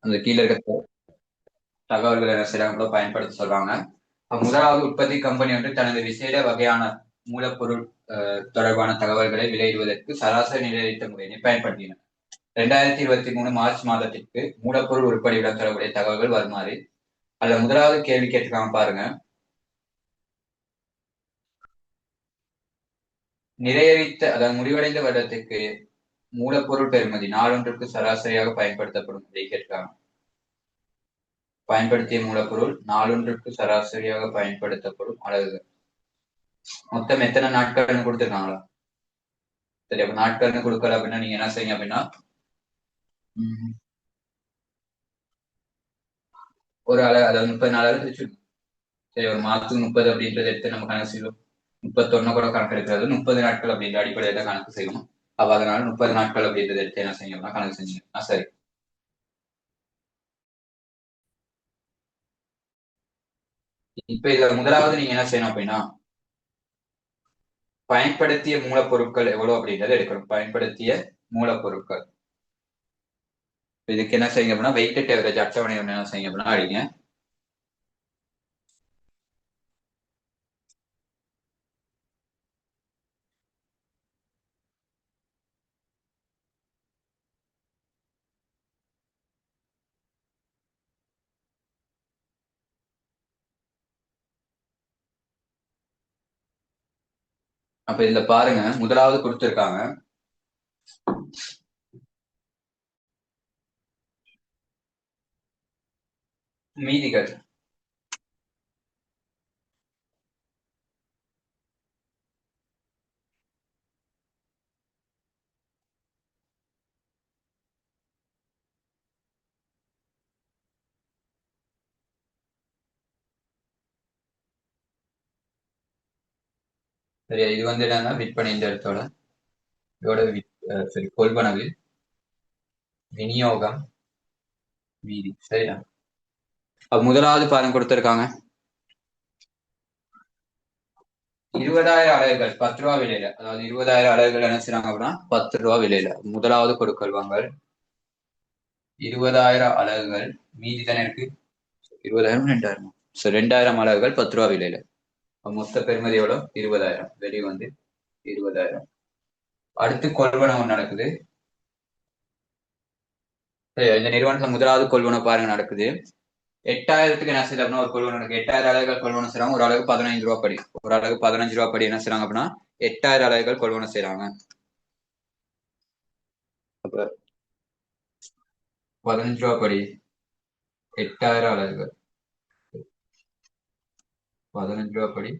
அந்த கீழே இருக்க தகவல்களை என்ன செய்யறாங்களோ பயன்படுத்த சொல்றாங்க. முதலாவது உற்பத்தி கம்பெனி வந்து தனது விசேட வகையான மூலப்பொருள் தொடர்பான தகவல்களை வெளியிடுவதற்கு சராசரி நிலையற்ற முறையினை பயன்படுத்தின. 2023 மார்ச் மாதத்திற்கு மூலப்பொருள் உருப்படியுடன் தொடர்புடைய தகவல்கள் வருமாறு. அதுல முதலாவது கேள்வி கேட்டிருக்காங்க பாருங்க. நிறையறித்த அதாவது முடிவடைந்த வருடத்துக்கு மூலப்பொருள் பெறுமதி நாளொன்றுக்கு சராசரியாக பயன்படுத்தப்படும் கேட்டிருக்காங்க. பயன்படுத்திய மூலப்பொருள் நாளொன்றுக்கு சராசரியாக பயன்படுத்தப்படும் அலகுகள் மொத்தம் எத்தனை நாட்கள்னு கொடுத்துருக்காங்களா? சரி, அப்ப நாட்கள்னு கொடுக்கல அப்படின்னா நீங்க என்ன செய்யுங்க அப்படின்னா ஒரு அதாவது 30 நாளாவது பிரிச்சுக்கணும். சரி, ஒரு மாதத்துக்கு 30 அப்படின்றத எடுத்து நம்ம கணக்கு செய்வோம். 31 கூட கணக்கு எடுக்கிறது 30 நாட்கள் அப்படின்ற அடிப்படையில கணக்கு செய்யணும். அப்ப அதனால 30 நாட்கள் அப்படின்றத எடுத்து என்ன செய்யணும்னா கணக்கு செஞ்சீங்கன்னா சரி. இப்ப இதுல முதலாவது நீங்க என்ன செய்யணும் அப்படின்னா பயன்படுத்திய மூலப்பொருட்கள் எவ்வளவு அப்படின்றத எடுக்கணும். பயன்படுத்திய மூலப்பொருட்கள் இதுக்கு என்ன செய்யுங்க அப்படின்னா வெயிட்டட் எவரேஜ் அட்டவணை ஒன்று என்ன செய்யுங்க அப்படின்னா அடிங்க. அப்ப இதுல பாருங்க முதலாவது கொடுத்திருக்காங்க மீதிகள். சரியா, இது வந்து என்னன்னா விற்பனை இந்த இடத்தோட இதோட சரி கொள்வனவு விநியோகம் மீதி. சரியா, அப்ப முதலாவது பாருங்க கொடுத்திருக்காங்க 20,000 அலகுகள் 10 ரூபா விலையில. அதாவது 20,000 அலகுகள் என்ன செய்யறாங்க அப்படின்னா 10 ரூபா விலையில முதலாவது கொடுக்கல்வாங்க 20,000 அலகுகள். மீதி தானே இருக்கு 20,000 2,000. சரி, 2,000 அலகுகள் 10 ரூபா விலையில. மொத்த பெருமதி எவ்வளவு 20,000. வெளியே வந்து 20,000. அடுத்து கொள்வனவு நடக்குது. இந்த நிறுவனத்துல முதலாவது கொள்வனவு பாருங்க நடக்குது. 8,000க்கு என்ன செய்யறாங்கன்னா ஒரு கொள்வனவு நடக்குது. 8,000 அலகுகள் கொள்வனவு செய்யறாங்க. ஒரு அலகு 15 ரூபா படி. ஒரு அலகு 15 ரூபா படி என்ன செய்யறாங்க அப்படின்னா 8,000 அலகுகள் கொள்வனவு செய்யறாங்க. அப்ப 15 ரூபா படி 8,000 அலகுகள் 15 ரூபா படி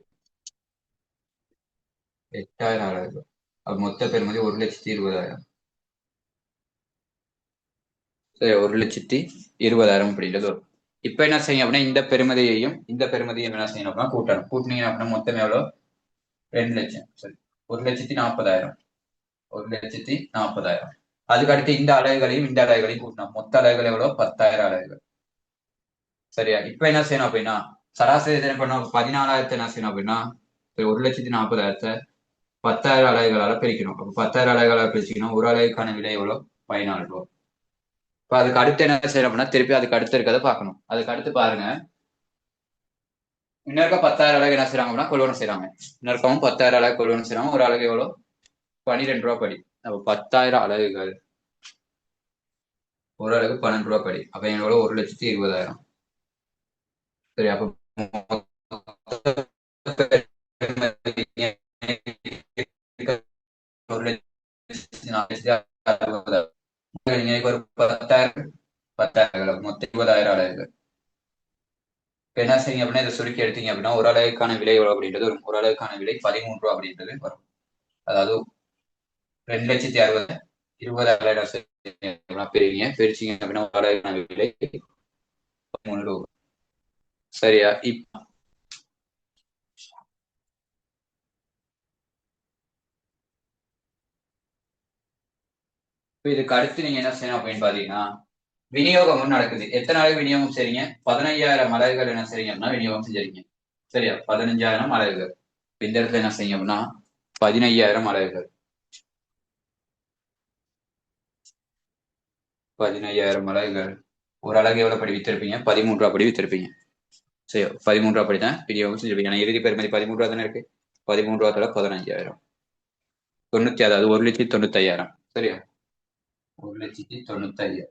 8,000 அலகுகள். அப்ப மொத்த பெருமதி 1,20,000. சரி, 1,20,000 அப்படின்றது வரும். இப்ப என்ன செய்யும் அப்படின்னா இந்த பெருமதியையும் இந்த பெருமதியும் என்ன செய்யணும் அப்படின்னா கூட்டணும். கூட்டினீங்க அப்படின்னா மொத்தம் எவ்வளவு 2 லட்சம். சரி, 1,40,000. 1,40,000. அதுக்கு அடுத்து இந்த அலகுகளையும் இந்த அலகுகளையும் கூட்டணும். மொத்த அலகுகள் எவ்வளவு 10,000 அலகுகள். சரியா, இப்ப என்ன செய்யணும் அப்படின்னா சராசரி என்ன பண்ணணும் 14,000 என்ன செய்யணும் அப்படின்னா 1,40,000 10,000 அலகுகளால பிரிக்கணும். அப்ப 10,000 அலகுகளால பிரிச்சுக்கணும். ஒரு அலகுக்கான விலை எவ்வளவு 14 ரூபாய். இப்ப அதுக்கு அடுத்து என்ன செய்யணும் அப்படின்னா திருப்பி அதுக்கு அடுத்து இருக்கிறத பார்க்கணும். அதுக்கு அடுத்து பாருங்க இன்னொருக்கா 10,000 அலகு என்ன செய்யறாங்க அப்படின்னா கொள்வனம் செய்யறாங்க. இன்னொருக்காவும் 10,000 அலகு கொள்வனம் செய்யறாங்க. ஒரு அலகு எவ்வளவு 12 ரூபாய் படி. அப்ப 10,000 அலகுகள் ஒரு அலகு 12 ரூபாய் படி. அப்ப எவ்வளவு 1,20,000. சரி, அப்ப ஒரு ஒரு 10,000 10,000 மொத்தம் 20,000 அலகுகள். இப்ப என்ன செய்யுங்க அப்படின்னா இதை சுருக்கி எடுத்தீங்க அப்படின்னா ஒரு அலகுக்கான விலை எவ்வளவு அப்படின்றது ஒரு அலகுக்கான விலை 13 ரூபா அப்படின்றது வரும். அதாவது 2,60,000 20,000 பெறுவீங்க. பிரிச்சிங்க அப்படின்னா ஒரு அலகுக்கான விலை 13 ரூபா. சரியா, இப்ப இதுக்கு அடுத்து நீங்க என்ன செய்யணும் அப்படின்னு பாத்தீங்கன்னா விநியோகமும் நடக்குது. எத்தனை அலகு விநியோகம் செய்றீங்க 15,000 அலகுகள் என்ன செய்றீங்க அப்படின்னா விநியோகம் செஞ்சிருக்கீங்க. சரியா, 15,000 அலகுகள். இந்த இடத்துல என்ன செய்யுங்க அப்படின்னா 15,000 அலகுகள் 15,000 அலகுகள் ஒரு அலகு எவ்வளவு படி வித்திருப்பீங்க? 13 ரூபா படி வித்திருப்பீங்க. சரி, 13 ரூபா படி தான் விநியோகம் செஞ்சிருப்பீங்க. ஏன்னா இறுதி பெறுமதி 13 ரூபா தானே இருக்கு. 13 ரூபா 15,000 தொண்ணூத்தி, அதாவது 1,95,000. சரியா? 1,95,000.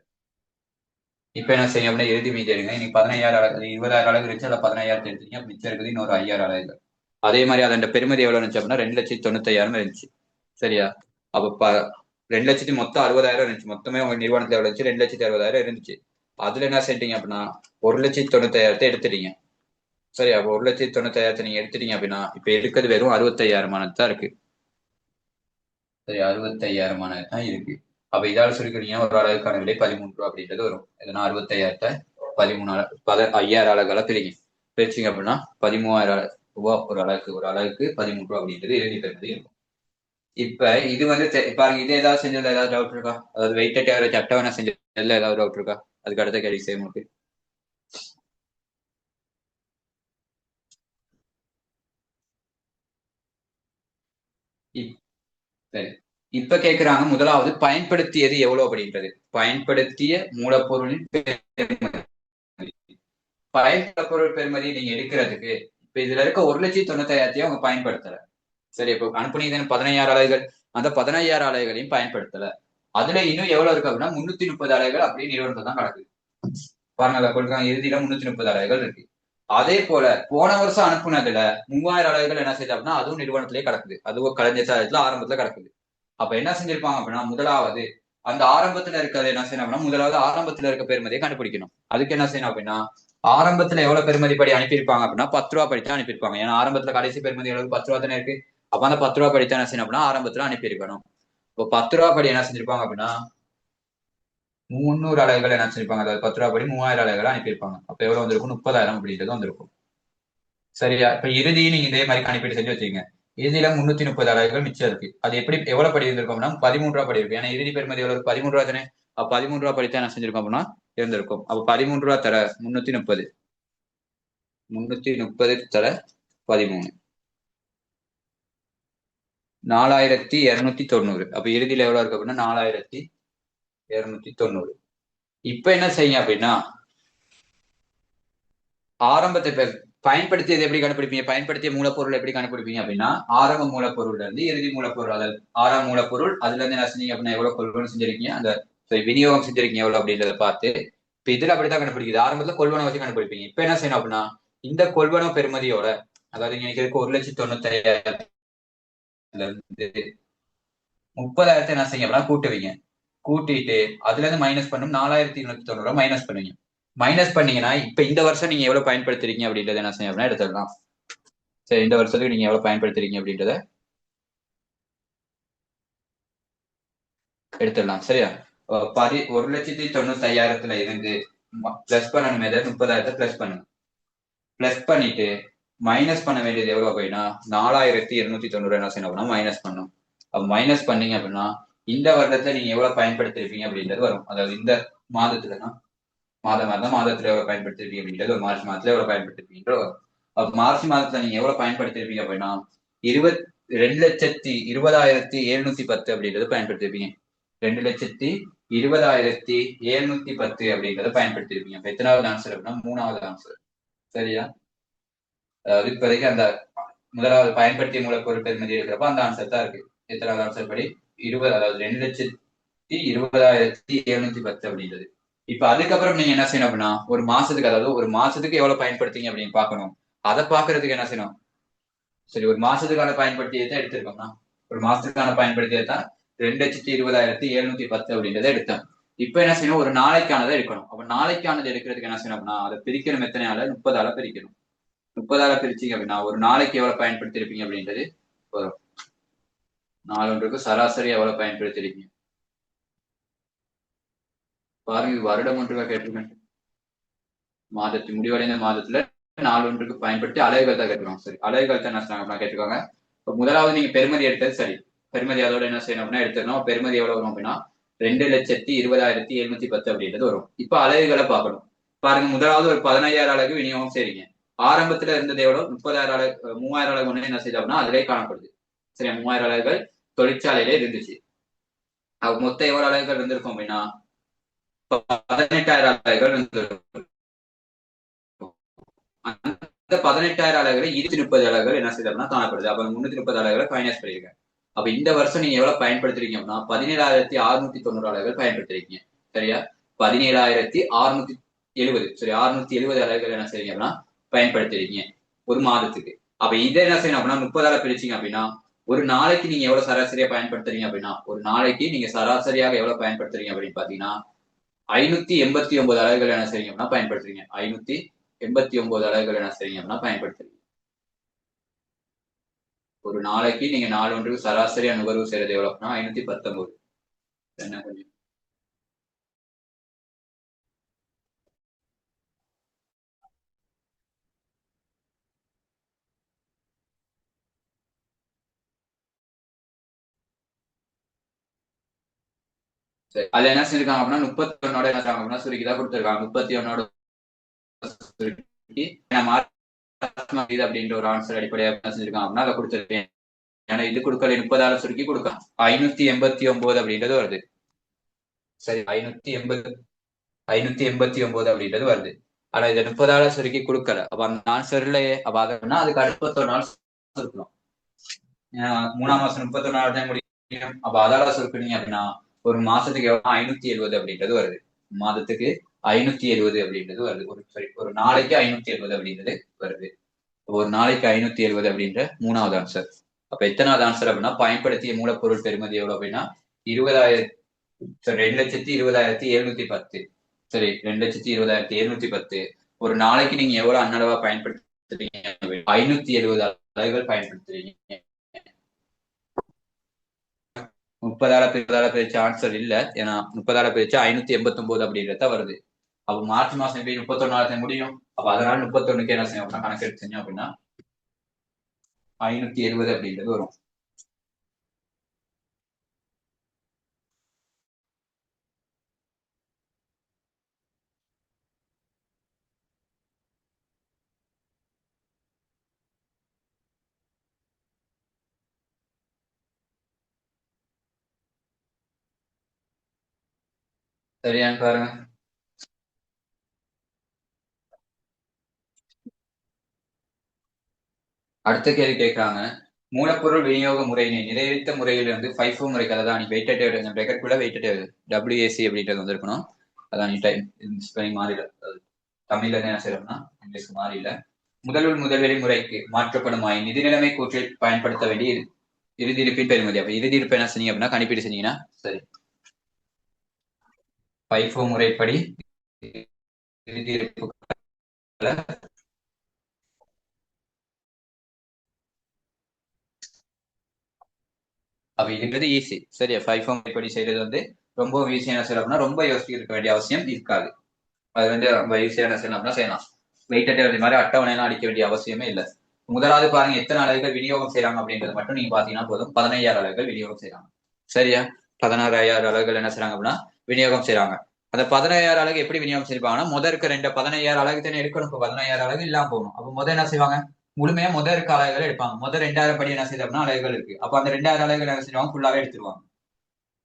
இப்ப என்ன செய்யும் அப்படின்னா இறுதி மீதி எடுங்க. இன்னைக்கு 15,000 அலகு, 20,000 அலகு இருந்துச்சு. அதை 15,000 எடுத்தீங்க. மிச்சம் இருக்குது இன்னொரு 5,000 அலகுகள். அதே மாதிரி அதோட பெருமதி எவ்வளவு இருந்துச்சு அப்படின்னா 2,95,000 இருந்துச்சு. சரியா? அப்ப 2,00,000 மொத்தம் 60,000 இருந்துச்சு. மொத்தமே உங்க நிறுவனத்துல எவ்வளவு இருந்துச்சு? 2,60,000 இருந்துச்சு. அதுல என்ன செஞ்சீங்க அப்படின்னா 1,95,000 எடுத்துட்டீங்க. சரி, அப்போ 1,95,000 நீங்க எடுத்துட்டீங்க அப்படின்னா இப்ப இருக்கிறது வெறும் 65,000 தான் இருக்கு. சரி, 65,000 தான் இருக்கு. அப்ப இதால சுருக்கிறீங்க, ஒரு அலகுக்கான விலை 13 ரூபா அப்படின்றது வரும். எதனா 65,000 13 5,000 அலகுகளா பிரிங்க. பிரிச்சிங்க அப்படின்னா 13,000 ரூபாய் ஒரு அலகுக்கு 13 ரூபா அப்படின்றது இறுதி பெறுமதி இருக்கும். இப்ப இது வந்து பாருங்க, இது ஏதாவது செஞ்சதுல ஏதாவது டவுட் இருக்கா? அதாவது வெயிட்டட் ஆவரேஜ் அட்டவணை செஞ்சதுல ஏதாவது டவுட் இருக்கா? அதுக்கு அடுத்த கேள்வி செய்ய உங்களுக்கு. சரி, இப்ப கேக்குறாங்க முதலாவது பயன்படுத்தியது எவ்வளவு அப்படின்றது. பயன்படுத்திய மூலப்பொருளின் பயன்பட பொருள் பெறுமதி நீங்க எடுக்கிறதுக்கு இப்ப இதுல இருக்க 1,95,000 அவங்க பயன்படுத்தல. சரி, இப்போ அனுப்புனீங்க 15,000 அலைகள். அந்த 15,000 அலைகளையும் பயன்படுத்தல. அதுல இன்னும் எவ்வளவு இருக்கு அப்படின்னா 330 அலைகள் அப்படியே நிறுவனத்தை தான் கிடக்குது. பாருங்க, கொடுக்குறாங்க இறுதியில 330 அலைகள் இருக்கு. அதே போல போன வருஷம் அனுப்புனதுல 3,000 அலைகள் என்ன செய்யுது அப்படின்னா அதுவும் நிறுவனத்திலேயே கிடக்குது. அதுவும் கலைஞர் சாதத்துல ஆரம்பத்துல கிடக்குது. அப்ப என்ன செஞ்சிருப்பாங்க அப்படின்னா முதலாவது அந்த ஆரம்பத்துல இருக்கிறது என்ன செய்யணும் அப்படின்னா முதலாவது ஆரம்பத்துல இருக்க பெருமதியை கண்டுபிடிக்கணும். அதுக்கு என்ன செய்யணும் அப்படின்னா ஆரம்பத்துல எவ்வளவு பெருமதி படி அனுப்பியிருப்பாங்க அப்படின்னா 10 ரூபா படித்தான் அனுப்பியிருப்பாங்க. ஏன்னா ஆரம்பத்துல கடைசி பெருமதி எவ்வளவு 10 ரூபா தானே இருக்கு. அப்ப அந்த 10 ரூபா படித்தான் என்ன செய்யணும் அப்படின்னா ஆரம்பத்துல அனுப்பியிருக்கணும். இப்போ 10 ரூபா படி என்ன செஞ்சிருப்பாங்க அப்படின்னா 300 அலைகள் என்ன செஞ்சிருப்பாங்க. அதாவது 10 ரூபா படி 3,000 அலைகள் அனுப்பியிருப்பாங்க. அப்ப எவ்வளவு வந்திருக்கும்? 30,000 அப்படின்றது வந்திருக்கும். சரியா? இப்ப இறுதியும் நீங்க இதே மாதிரி கணிப்பீடு செஞ்சு வச்சுக்கீங்க. இறுதியில 330 அலகுகள் மிச்சம் இருக்கு. அது எப்படி எவ்வளவு படி இருந்திருக்கும்னா 13 ரூபா படி இருக்கு. ஏன்னா இறுதி பெறுமதி எவ்வளவு? 13 ரூபா தானே. அப்ப 13 ரூபா படித்தான் என்ன செஞ்சிருக்கோம் அப்படின்னா இருந்திருக்கும். அப்ப 13 ரூபா தர 330 தர 13 4,290. அப்ப இறுதியில எவ்வளவு இருக்கு அப்படின்னா 4,290. இப்ப என்ன செய்யுங்க அப்படின்னா ஆரம்பத்தை பயன்படுத்தியது எப்படி கண்டுபிடிப்பீங்க? பயன்படுத்திய மூலப்பொருள் எப்படி கண்டுபிடிப்பீங்க அப்படின்னா ஆரம்ப மூலப்பொருள்ல இருந்து இறுதி மூலப்பொருள், அதாவது ஆறாம் மூலப்பொருள் அதுல இருந்து என்ன செஞ்சீங்க அப்படின்னா எவ்வளவு கொள்வனம் செஞ்சிருக்கீங்க, அந்த விநியோகம் செஞ்சிருக்கீங்க எவ்வளவு அப்படின்றத பார்த்து இப்ப இதுல அப்படித்தான் கண்டுபிடிக்குது. ஆரம்பத்துல கொள்வனம் வச்சு கண்டுபிடிப்பீங்க. இப்ப என்ன செய்யணும் அப்படின்னா இந்த கொள்வன பெறுமதியோட, அதாவது இன்னைக்கு இருக்க 1,95,000 இருந்து 30,000 என்ன செய்யுங்க அப்படின்னா கூட்டுவீங்க. கூட்டிட்டு அதுல இருந்து மைனஸ் பண்ணும் 4,290 மைனஸ் பண்ணுவீங்க. மைனஸ் பண்ணீங்கன்னா இப்ப இந்த வருஷம் நீங்க எவ்வளவு பயன்படுத்துறீங்க அப்படின்றத என்ன செய்ய அப்படின்னா எடுத்துடலாம். சரி, இந்த வருஷத்துக்கு நீங்க எவ்வளவு பயன்படுத்துறீங்க அப்படின்றத எடுத்துடலாம். சரியா? 1,95,000 இருந்து பிளஸ் பண்ணணும். ஏதாவது 30,000 பிளஸ் பண்ணுங்க. பிளஸ் பண்ணிட்டு மைனஸ் பண்ண வேண்டியது எவ்வளவு அப்படின்னா 4,290 என்ன செய்யணும் அப்படின்னா மைனஸ் பண்ணும். மைனஸ் பண்ணீங்க அப்படின்னா இந்த வருடத்துல நீங்க எவ்வளவு பயன்படுத்திருப்பீங்க அப்படின்றது வரும். அதாவது இந்த மாதத்துலன்னா மாதத்துல எவ்வளவு பயன்படுத்திருப்பீங்க அப்படின்றது ஒரு மார்ச் மாதத்துல எவ்வளவு பயன்படுத்திருப்பீங்க வரும். மார்ச் மாதத்துல நீங்க எவ்வளவு பயன்படுத்திருப்பீங்க அப்படின்னா 2,20,710 அப்படின்றத பயன்படுத்திருப்பீங்க. 2,20,710 அப்படின்றத பயன்படுத்திருப்பீங்க. இப்ப எத்தனாவது ஆன்சர் அப்படின்னா 3வது ஆன்சர். சரியா? அதாவது இப்போதைக்கு அந்த முதலாவது பயன்படுத்திய மூலப்பொருள் பெறுமதி இருக்கிறப்ப அந்த ஆன்சர் தான் இருக்கு. எத்தனாவது ஆன்சர் படி 20, அதாவது 2,20,710 அப்படின்றது. இப்ப அதுக்கப்புறம் நீங்க என்ன செய்யணும் அப்படின்னா ஒரு மாசத்துக்கு, அதாவது ஒரு மாசத்துக்கு எவ்வளவு பயன்படுத்தீங்க அப்படின்னு பாக்கணும். அதை பாக்குறதுக்கு என்ன செய்யணும்? சரி, ஒரு மாசத்துக்கான பயன்படுத்தியதை எடுத்திருக்கோம்னா ஒரு மாசத்துக்கான பயன்படுத்தியதை தான் 2,20,710 அப்படின்றத எடுத்தேன். இப்ப என்ன செய்யணும்? ஒரு நாளைக்கானதை எடுக்கணும். அப்ப நாளைக்கானது எடுக்கிறதுக்கு என்ன செய்யணும் அப்படின்னா அதை பிரிக்கணும். எத்தனை ஆள? 30ஆல பிரிக்கணும். 30ஆல பிரிச்சிங்க அப்படின்னா ஒரு நாளைக்கு எவ்வளவு பயன்படுத்திருப்பீங்க அப்படின்றது வரும். நாளொன்றுக்கு சராசரி எவ்வளவு பயன்படுத்திருக்கீங்க பாருங்க. வருடம் ஒன்றுக்கா கேட்டிருக்கேன். மாதத்து முடிவடைந்த மாதத்துல நாளொன்றுக்கு பயன்படுத்தி அலகுகள் தான் கேட்டுருவாங்க. சரி, அலகுகள் தான் என்ன செய்யணும் கேட்டுருக்காங்க. இப்ப முதலாவது நீங்க பெருமதி எடுத்தது சரி. பெருமதி அதோட என்ன செய்யணும் அப்படின்னா எடுத்துக்கணும். பெருமதி எவ்வளவு வரும் அப்படின்னா 2,20,710 அப்படின்றது வரும். இப்ப அலகுகளை பார்க்கணும். பாருங்க, முதலாவது ஒரு 15,000 அலகு விநியோகம் செய்றீங்க. ஆரம்பத்துல இருந்தது எவ்வளவு? 30,000 அலகு. 3,000 அலகு ஒண்ணு என்ன செய்யுது அப்படின்னா அதிலே காணப்படுது. சரியா? 3,000 அலகுகள் தொழிற்சாலையிலே இருந்துச்சு. மொத்தம் எவ்வளவு அலகுகள் இருந்திருக்கும் அப்படின்னா 18,000 அலகுகள் அந்த 18,000 அலகுகளை 230 அலகுகள் என்ன செய்யறதுனா காணப்படுது. அப்ப 330 அலகுகளை ஃபைனான்ஸ் பண்ணிருக்கேன். அப்ப இந்த வருஷம் நீங்க எவ்வளவு பயன்படுத்திருக்கீங்கன்னா 17,690 அலகுகள் பயன்படுத்திருக்கீங்க. சரியா? 17,670 சரி 670 அலகுகள் என்ன செய்றீங்கன்னா பயன்படுத்திருக்கீங்க ஒரு மாதத்துக்கு. அப்ப இதை என்ன செய்யணும் அப்படின்னா 30ஆல பிரிச்சீங்க அப்படின்னா ஒரு நாளைக்கு நீங்க எவ்வளவு சராசரியா பயன்படுத்துறீங்க அப்படின்னா ஒரு நாளைக்கு நீங்க சராசரியாக எவ்வளவு பயன்படுத்துறீங்க அப்படின்னு பாத்தீங்கன்னா 589 அலகுகள் என்ன செய்றீங்க அப்படின்னா பயன்படுத்துறீங்க. 589 அலகுகள் என்ன செய்றீங்க அப்படின்னா பயன்படுத்துறீங்க. ஒரு நாளைக்கு நீங்க நாளொன்றுக்கு சராசரியா நுகர்வு செய்யறது எவ்வளவுனா 519. என்ன கொஞ்சம் சரி அதுல என்ன செஞ்சிருக்காங்க அப்படின்னா 31 என்ன செய்றாங்க அப்படின்னா சுருக்கிதான் கொடுத்துருக்காங்க. 31 சுருக்கி இது அப்படின்ற ஒரு ஆன்சர் அடிப்படையாக என்ன செஞ்சிருக்காங்க அப்படின்னா அதை கொடுத்துருக்கேன். ஏன்னா இது கொடுக்கல 30ஆல சுருக்கி கொடுக்கலாம் 589 அப்படின்றது வருது. சரி 589 அப்படின்றது வருது. ஆனா இதை 30ஆல சுருக்கி கொடுக்கல. அப்ப அந்த ஆன்சர்ல அப்ப அதனா அதுக்கு அடுத்த 31 நாள் சுருக்கணும். 3ஆம் மாசம் 31 தான் முடியும். அப்ப அதால சுருக்குனீங்க அப்படின்னா ஒரு மாசத்துக்கு எவ்வளவு 570 அப்படின்றது வருது. மாதத்துக்கு 570 அப்படின்றது வருது. ஒரு நாளைக்கு 570 அப்படின்றது வருது. ஒரு நாளைக்கு 570 அப்படின்ற 3வது ஆன்சர். அப்ப எத்தனாவது ஆன்சர் அப்படின்னா பயன்படுத்திய மூலப்பொருள் பெறுமதி எவ்வளவு அப்படின்னா 20,000 2,20,710. சரி 2,20,710. ஒரு நாளைக்கு நீங்க எவ்வளவு அன்னளவா பயன்படுத்துறீங்க 570 அலகுகள் பயன்படுத்துறீங்க. 30ஆல பிரிச்ச ஆன்சர் இல்ல. ஏன்னா 30ஆல பிரிச்சா 589 அப்படின்றத வருது. அப்ப மார்ச் மாசம் எப்படி 31 முடியும். அப்ப அதனால 31க்கு என்ன செய்யும் அப்படின்னா கணக்கெடுத்து செஞ்சோம் அப்படின்னா 570 அப்படின்றது வரும். சரியான்னு பாருங்க. அடுத்த கேள்வி கேட்கிறாங்க. மூலப்பொருள் விநியோக முறையினை நிறைவேற்ற முறையிலிருந்து FIFO முறைக்கு அதான் நீ வெயிட்டட் பிரேக்கெட்குள்ள வெயிட்டட் WAC அப்படின்றது வந்திருக்கணும். அதான் நீ டைம் மாறில தமிழ்ல என்ன செய்யறோம்னா இங்கிலீஷ்க்கு மாறில. முதல்வெளி முறைக்கு மாற்றப்படுமாய் நிதி நிலைமை கூற்றில் பயன்படுத்த வேண்டிய இறுதி இருப்பின் பெறுமதி. அப்ப இறுதி இருப்பு என்ன செஞ்சீங்க அப்படின்னா கணிப்பீடு செஞ்சீங்கன்னா சரி FIFO முறைப்படி இறுதி இருப்பு அப்ப இதுன்றது ஈஸி. சரியா FIFO முறைப்படி செய்யறது வந்து ரொம்ப ஈஸியா என்ன செய்யலாம் அப்படின்னா ரொம்ப யோசிக்க இருக்க வேண்டிய அவசியம் இருக்காது. அது வந்து ரொம்ப ஈஸியா என்ன செய்யலாம் அப்படின்னா செய்யலாம். வெயிட்டட் மாதிரி அட்டவணையெல்லாம் அடிக்க வேண்டிய அவசியமே இல்லை. முதலாவது பாருங்க எத்தனை அலகுகள் விநியோகம் செய்யறாங்க அப்படின்றது மட்டும் நீங்க பாத்தீங்கன்னா போதும். 15,000 அலகுகள் விநியோகம் செய்யறாங்க. சரியா 16,000 அலகுகள் என்ன செய்யறாங்க அப்படின்னா விநியோகம் செய்யறாங்க. அந்த 16,000 அலகு எப்படி விநியோகம் செய்வாங்கன்னா முதல் இருக்க 15,000 அலகு தானே எடுக்கணும். இப்போ 15,000 அலகு இல்லாம போகணும். அப்ப முதல் என்ன செய்வாங்க முழுமையா முதல் இருக்க அலகுகள் எடுப்பாங்க. முதல் 2,000 படி என்ன செய்யுது அப்படின்னா அலகுகள் இருக்கு. அப்ப அந்த 2,000 அலகுகள் என்ன செய்வாங்க ஃபுல்லாவே எடுத்துருவாங்க.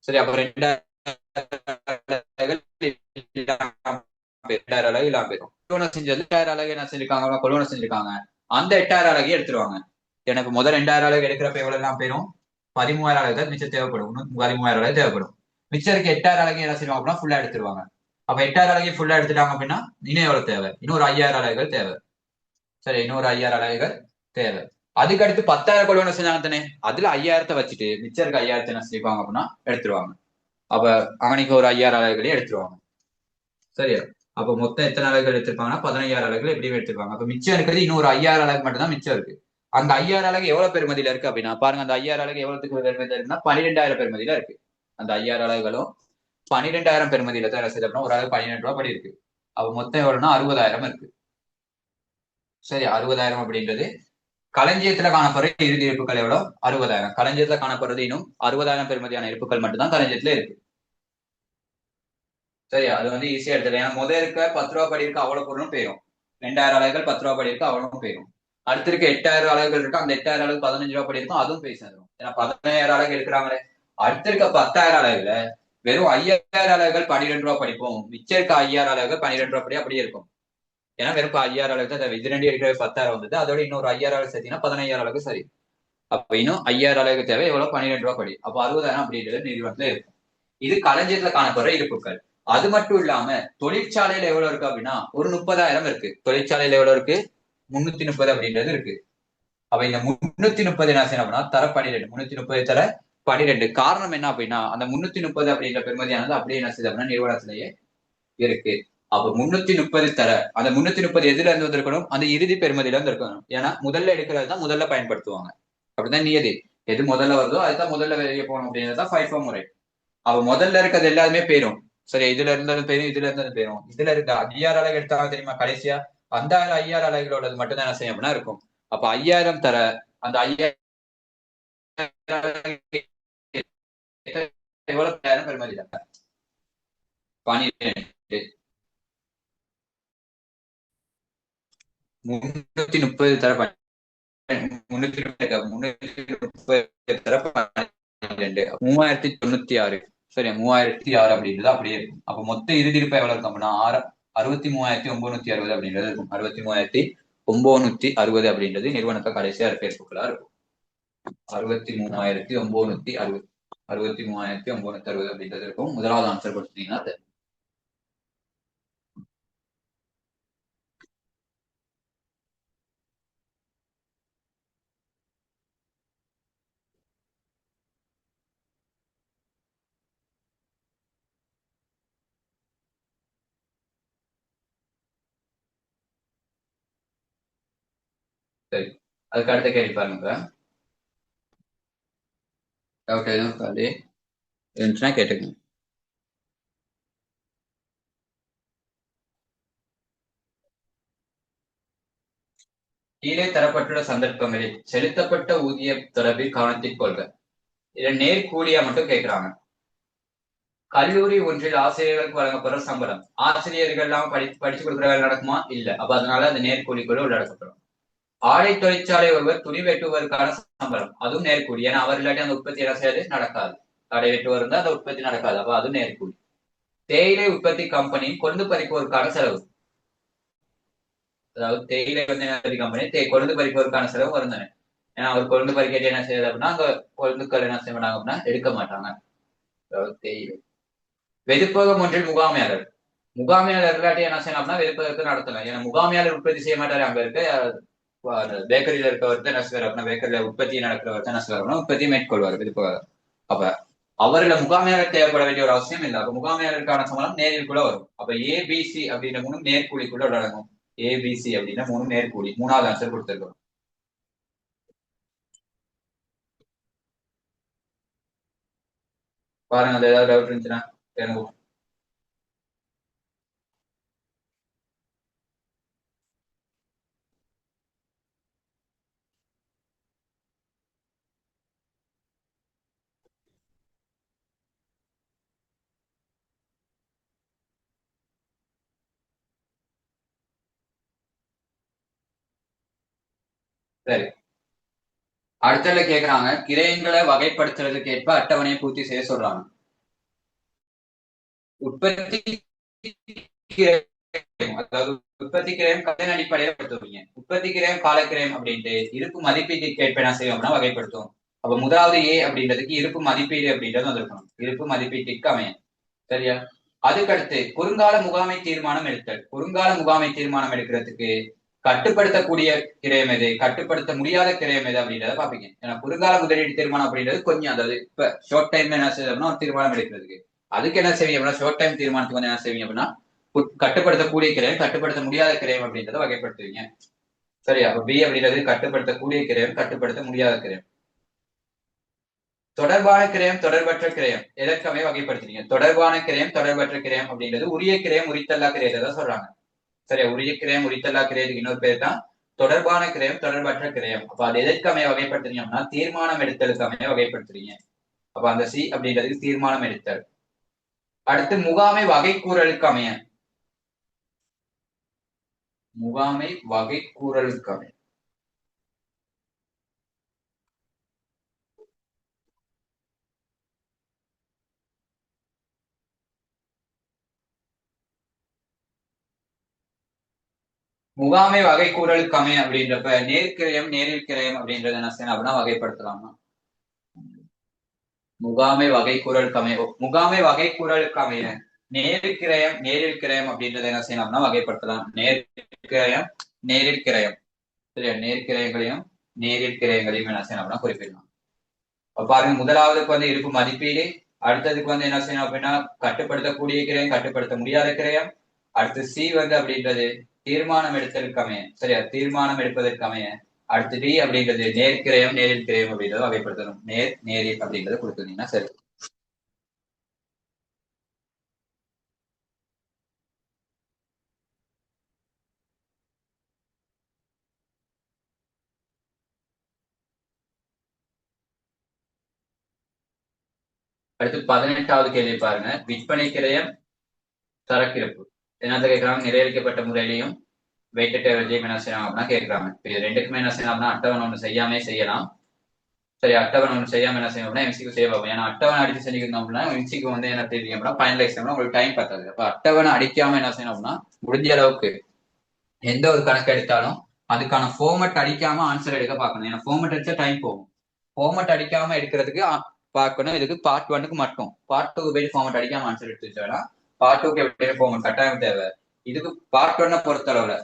சரி அப்ப 2,000 அலகு இல்லாம போயிடும். கொள்வனை செஞ்சது 8,000 அலகு என்ன செஞ்சிருக்காங்க கொள்வனை செஞ்சிருக்காங்க. அந்த 8,000 அலகையும் எடுத்துருவாங்க. எனக்கு முதல் 2,000 அலகு எடுக்கிறப்ப எவ்வளவு எல்லாம் போயிடும் 13,000 அலகு மிச்சம் தேவைப்படும். 13,000 அலகு தேவைப்படும். மிச்சம் இருக்க 8,000 அலகு என்ன செய்வாங்க அப்படின்னா ஃபுல்லா எடுத்துருவாங்க. அப்ப 8,000 அலகையும் ஃபுல்லா எடுத்துட்டாங்க அப்படின்னா இன்னும் எவ்வளவு தேவை இன்னொரு 5,000 அலகுகள் தேவை. சரி இன்னொரு 5,000 அலகுகள் தேவை. அதுக்கு அடுத்து 10,000 கொள்வனை செஞ்சாங்க தானே அதுல 5,000 வச்சுட்டு மிச்சம் இருக்க 5,000 என்ன செய்வாங்க அப்படின்னா எடுத்துருவாங்க. அப்ப அவனுக்கு ஒரு 5,000 அலகுகளையும் எடுத்துருவாங்க. சரியா அப்ப மொத்தம் எத்தனை அலகுகள் எடுத்திருப்பாங்கன்னா 15,000 அலகுகள் எப்படியும் எடுத்திருப்பாங்க. அப்ப மிச்சம் இருக்கிறது இன்னொரு 5,000 அலகு மட்டும் தான் மிச்சம் இருக்கு. அந்த 5,000 அலகு எவ்வளவு பெருமதியில இருக்கு அப்படின்னா பாருங்க அந்த 5,000 அலகு எவ்வளவுக்கு பெருமதியில இருக்குன்னா 12,000 பெருமதியில இருக்கு. அந்த 5,000 அலகுகளும் 12,000 பெருமதியில தான் ரசீது அப்படின்னா ஒரு அலகு 12 ரூபாய் படி இருக்கு. அப்ப மொத்தம் எவ்வளவுன்னா 60,000 இருக்கு. சரி 60,000 அப்படின்றது களஞ்சியத்துல காணப்படுற இறுதி இருப்புகள் எவ்வளவு 60,000. களஞ்சியத்துல காணப்படுறது இன்னும் 60,000 பெருமதியான இருப்புகள் மட்டும்தான் களஞ்சியத்துல இருக்கு. சரியா அது வந்து ஈஸியா எடுத்துக்கலாம். ஏன்னா முதல் இருக்க 10 ரூபாய் படி இருக்கு அவ்வளவு பொருளும் போயிடும். 2,000 அலகுகள் 10 ரூபாய் படி இருக்கு அவ்வளவும் போயிடும். அடுத்து இருக்க 8,000 அலகுகள் இருக்கு அந்த 8,000 அலகு 15 ரூபாய் படி இருக்கும் அதுவும் போய் சேர்ந்துடும். ஏன்னா 15,000 அலகு எடுக்கிறாங்களே. அடுத்து இருக்க 10,000 அலகுல வெறும் 5000 அலகுகள் 12 ரூபா படிப்போம், மிச்சம் இருக்க 5000 அலகுகள் 12 ரூபா படி அப்படியே இருக்கும். ஏன்னா வெறும் 5000 அலகு தான் இது ரெண்டு எடுக்கிற 10,000 வந்தது, அதோட இன்னொரு 5000 அலகு சேர்த்தீங்கன்னா 15,000 அலகு சரி. அப்ப இன்னும் 5000 அலகு தேவை, எவ்வளவு 12 ரூபா படி, அப்ப 60,000 அப்படின்றது நிறுவனத்துல இருக்கும். இது களஞ்சியத்துல காணப்படுற இருப்புகள். அது மட்டும் இல்லாம தொழிற்சாலையில எவ்வளவு இருக்கு அப்படின்னா ஒரு 30,000 இருக்கு. தொழிற்சாலையில எவ்வளவு இருக்கு? 330 அப்படின்றது இருக்கு. அப்ப இந்த 330 என்ன செய்யணும் அப்படின்னா தர 12, 330 தர 12. காரணம் என்ன அப்படின்னா அந்த 330 அப்படின்ற பெருமதியானது அப்படியே என்ன செய்யுது அப்படின்னா நிறுவனத்திலேயே இருக்கு. அப்ப 330 தர அந்த 330 எதுல இருந்து வந்திருக்கணும்? அந்த இறுதி பெருமதியில இருந்து இருக்கணும். ஏன்னா முதல்ல எடுக்கிறது தான் முதல்ல பயன்படுத்துவாங்க. அப்படிதான் நியதி. எது முதல்ல வருதோ அதுதான் முதல்ல வெளியே போகணும் அப்படின்றதுதான் FIFO முறை. அவ முதல்ல இருக்கிறது எல்லாருமே போயிரும். சரி, இதுல இருந்தாலும் போயிரும், இதுல இருந்தாலும் போயிரும். இதுல இருக்க 5000 அலகு எடுத்தாலும் தெரியுமா, கடைசியா அந்த 5000 அலகுகளோட மட்டும் தான் என்ன செய்யும் அப்படின்னா இருக்கும். அப்ப 5000 தர அந்த 5000 எவ்வளவு பெருமதி 12 330 தர 330 தர 12 3096. சரி, 3006 அப்படின்றது அப்படியே இருக்கும். அப்ப மொத்த இறுதி இருப்பு எவ்வளவு இருக்கும் அப்படின்னா 63,960 அப்படின்றது இருக்கும். 63,960 அப்படின்றது நிறுவனத்தை கடைசியா பேஸ்புக்ல இருக்கும். 63,960 63,960 அப்படின்றது இருக்கும். முதலாவது ஆன்சர் கொடுத்தீங்கன்னா சரி. அதுக்கு அடுத்த கேள்வி பாருங்க. டவுட் எதுவும் காலி இருந்துச்சுன்னா கேட்டுக்கங்க. கீழே தரப்பட்டுள்ள சந்தர்ப்பங்களில் செலுத்தப்பட்ட ஊதிய தொடர்பில் கவனத்தில் கொள்க. இதை நேர்கூலியா மட்டும் கேட்கிறாங்க. கல்லூரி ஒன்றில் ஆசிரியர்களுக்கு வழங்கப்படுற சம்பளம், ஆசிரியர்கள் எல்லாம் படிச்சு கொடுக்குற வேலை நடக்குமா? இல்ல. அப்ப அதனால அந்த நேர்கூலிக்குள்ள உள்ளடக்கப்படும். ஆடை தொழிற்சாலை ஒருவர் துணி வெட்டுவதற்கான சம்பளம், அதுவும் நேர்கூலி. ஏன்னா அவர் இல்லாட்டி அந்த உற்பத்தி என்ன செய்யாது, நடக்காது. ஆடை வெட்டுவர் இருந்தா அந்த உற்பத்தி நடக்காது, அப்ப அது நேர்கூலி. தேயிலை உற்பத்தி கம்பெனி கொழுந்து பறிப்பதற்கான செலவு, அதாவது தேயிலை வந்து கம்பெனி கொழுந்து பறிப்பதற்கான செலவு வரும் தானே. ஏன்னா அவர் கொழுந்து பறிக்கட்டி என்ன செய்யாது அப்படின்னா அங்க கொழுந்துக்கள் என்ன செய்ய மாட்டாங்க அப்படின்னா எடுக்க மாட்டாங்க. அதாவது தேயிலை. வெதுப்பகம் ஒன்றில் முகாமையாளர், முகாமையாளர் இல்லாட்டி என்ன செய்யணும் அப்படின்னா வெதுப்பகத்தை நடத்தலாம். ஏன்னா முகாமையாளர் உற்பத்தி செய்ய மாட்டாரு, அங்க இருக்க பேக்கரியில இருக்கவர் தான் என்ன செய்வார் அப்படின்னா பேக்கரியில உற்பத்தி நடக்கிறவர் தான் என்ன செய்வார் அப்படின்னா உற்பத்தியை மேற்கொள்வார் வெதுப்பகம். அப்ப அவர்ல முகாமையாளர் தேவைப்பட வேண்டிய ஒரு அவசியம் இல்லை. அப்ப முகாமையாளருக்கான சம்பளம் நேரில் கூட வரும். அப்ப ஏபிசி அப்படின்ற மூணு நேர்கூலிக்குள்ள அடங்கும். ஏபிசி அப்படின்னா மூணு நேர்கூலி. மூணாவது ஆன்சர் கொடுத்திருக்கோம். பாருங்க, அது ஏதாவது டவுட் இருந்துச்சுன்னா எனக்கு. சரி, அடுத்ததுல கேக்குறாங்க, கிரயங்களை வகைப்படுத்துறதுக்கு ஏற்ப அட்டவணையை பூர்த்தி செய்ய சொல்றாங்க. உற்பத்தி கிரயம், அதாவது உற்பத்தி கிரயம் கடன் அடிப்படையில படுத்துவீங்க. உற்பத்தி கிரயம் காலக்கிரயம் அப்படின்ட்டு இருப்பு மதிப்பீட்டுக்கு ஏற்ப என்ன செய்வோம்னா வகைப்படுத்தும். அப்ப முதலாவது ஏ அப்படின்றதுக்கு இருப்பு மதிப்பீடு அப்படின்றது வந்திருக்கணும். இருப்பு மதிப்பீட்டுக்கு அமையும். சரியா? அதுக்கடுத்து குறுங்கால முகாமை தீர்மானம் எடுத்தல். குறுங்கால முகாமை தீர்மானம் எடுக்கிறதுக்கு கட்டுப்படுத்தக்கூடிய கிரயம் எது, கட்டுப்படுத்த முடியாத கிரயம் எது அப்படின்றத பாப்பீங்க. ஏன்னா குறுங்கால முதலீடு தீர்மானம் அப்படின்றது கொஞ்சம், அதாவது இப்ப ஷார்ட் டைம்ல என்ன செய்யணும்னா ஒரு தீர்மானம் எடுக்கிறதுக்கு, அதுக்கு என்ன செய்வீங்க அப்படின்னா ஷார்ட் டைம் தீர்மானத்துக்கு வந்து என்ன செய்வீங்க அப்படின்னா கட்டுப்படுத்தக்கூடிய கிரயம், கட்டுப்படுத்த முடியாத கிரயம் அப்படின்றத வகைப்படுத்துவீங்க. சரியா? அப்ப பி அப்படின்றது கட்டுப்படுத்தக்கூடிய கிரயம், கட்டுப்படுத்த முடியாத கிரயம். தொடர்பான கிரயம், தொடர்பற்ற கிரயம் எதற்கமே வகைப்படுத்துறீங்க. தொடர்பான கிரயம், தொடர்பற்ற கிரயம் அப்படின்றது உரிய கிரயம், உரித்தல்லா கிரயத்தை தான் சொல்றாங்க. சரியா? உரிய கிரயம், உரித்தல்லா கிரயத்துக்கு இன்னொரு பேர் தான் தொடர்பான கிரயம், தொடர்பற்ற கிரயம். அப்ப அது எதற்கமே வகைப்படுத்துறீங்க அப்படின்னா தீர்மானம் எடுத்தலுக்கு அமைய வகைப்படுத்துறீங்க. அப்ப அந்த சி அப்படின்றதுக்கு தீர்மானம் எடுத்தல். அடுத்து முகாமை வகை கூறலுக்கு அமைய, முகாமை வகை கூறலுக்கு அமைய முகாமை வகை கூறலுக்கு அமைய அப்படின்றப்ப நேர்கிரயம் நேரில் கிரயம் அப்படின்றத என்ன செய்யணும் அப்படின்னா வகைப்படுத்தலாமா? முகாமை வகை கூறலுக்கு அமைய முகாமை வகை கூறலுக்கு அமைய நேர்கிரயம் நேரில் கிரயம் அப்படின்றத என்ன செய்யணும் அப்படின்னா வகைப்படுத்தலாம். நேர்கிரயம் நேரில் கிரயம் சரியா, நேர்கிரயங்களையும் நேரில் கிரயங்களையும் என்ன செய்யணும் அப்படின்னா குறிப்பிடலாம். பாருங்க, முதலாவதுக்கு வந்து இருப்பு மதிப்பீடு, அடுத்ததுக்கு வந்து என்ன செய்யணும் அப்படின்னா கட்டுப்படுத்தக்கூடிய கிரயம் கட்டுப்படுத்த முடியாத கிரயம், அடுத்து சி வந்து அப்படின்றது தீர்மானம் எடுத்ததற்கு அமைய சரியா, தீர்மானம் எடுப்பதற்கு அமைய, அடுத்து டி அப்படின்றது நேர்கிரயம் நேரில் கிரயம் அப்படின்றத வகைப்படுத்தணும். நேரில் அப்படின்றத கொடுத்துருந்தீங்கன்னா சரி. அடுத்து 18வது கேள்வி பாருங்க, விற்பனை கிரயம் சரக்கிருப்பு என்னத்த கேட்கறாங்க, நிர்ணயிக்கப்பட்ட முறையிலையும் வெயிட்டட் ஆவரேஜையும் என்ன செய்யலாம் அப்படின்னா கேட்கறாங்க. இது ரெண்டுக்குமே என்ன செய்யலாம் அப்படின்னா அட்டவணை ஒன்று செய்யாமே செய்யலாம். சரி, அட்டவணை ஒன்று செய்யாம என்ன செய்யணும் அப்படின்னா எம்சிக்கு சேவ் ஆகும். ஏன்னா அட்டவணை அடிச்சு செஞ்சுக்கணும் அப்படின்னா எம்சிக்கு வந்து என்ன தெரியும் அப்படின்னா ஃபைனலைஸ் பண்ணா உங்களுக்கு டைம் பத்தாது. அப்ப அட்டவணை அடிக்காம என்ன செய்யணும் அப்படின்னா முடிஞ்ச அளவுக்கு எந்த ஒரு கணக்கு எடுத்தாலும் அதுக்கான ஃபார்மட் அடிக்காம ஆன்சர் எடுக்க பார்க்கணும். ஏன்னா ஃபார்மட் அடிச்சா டைம் போகும். ஃபார்மட் அடிக்காம எடுக்கிறதுக்கு பார்க்கணும். இதுக்கு பார்ட் 1க்கு மட்டும். பார்ட் 2 போய் ஃபார்மட் அடிக்காம ஆன்சர் எடுத்து வச்சோம்னா பார்ட் 2க்கு எப்படி ஃபார்மட் கட்டாயம் தேவை. இதுக்கு பார்ட் 1 பொறுத்தளவுல